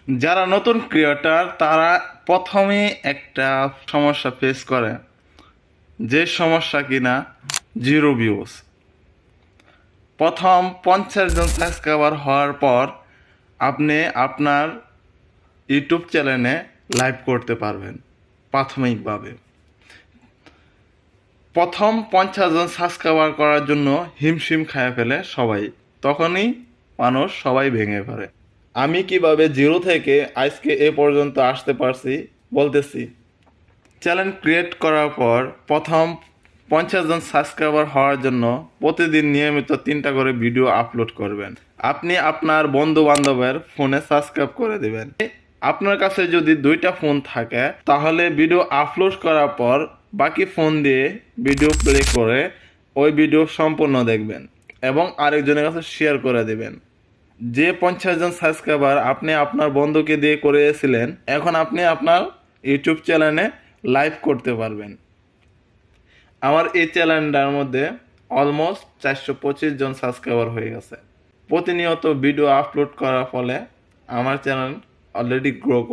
যারা নতুন ক্রিয়েটর তারা প্রথমে একটা সমস্যা ফেস করে, যে সমস্যা কিনা জিরো ভিউজ। প্রথম 50 জন সাবস্ক্রাইবার হওয়ার পর আপনি আপনার ইউটিউব চ্যানেলে লাইভ করতে পারবেন। প্রাথমিকভাবে প্রথম 50 জন সাবস্ক্রাইবার করার জন্য হিমশিম খায় ফেলে সবাই, তখনই মানুষ সবাই ভেঙে পড়ে। আমি কিভাবে জিরো থেকে আজকে এ পর্যন্ত আসতে পারছি বলতেছি। চ্যানেল ক্রিয়েট করার পর প্রথম 50 জন সাবস্ক্রাইবার হওয়ার জন্য প্রতিদিন নিয়মিত 3টা করে ভিডিও আপলোড করবেন। আপনি আপনার বন্ধু বান্ধবের ফোনে সাবস্ক্রাইব করে দেবেন। আপনার কাছে যদি 2টা ফোন থাকে তাহলে ভিডিও আপলোড করার পর বাকি ফোন দিয়ে ভিডিও প্লে করে ওই ভিডিও সম্পূর্ণ দেখবেন এবং আরেকজনের কাছে শেয়ার করে দেবেন। যে 50 জন সাবস্ক্রাইবার আপনি আপনার বন্ধুকে দিয়ে করিয়েছিলেন, এখন আপনি আপনার ইউটিউব চ্যানেলে লাইভ করতে পারবেন। আমার এই চ্যানেলটার মধ্যে অলমোস্ট 425 জন সাবস্ক্রাইবার হয়ে গেছে। প্রতিনিয়ত ভিডিও আপলোড করার ফলে আমার চ্যানেল অলরেডি গ্রো করে।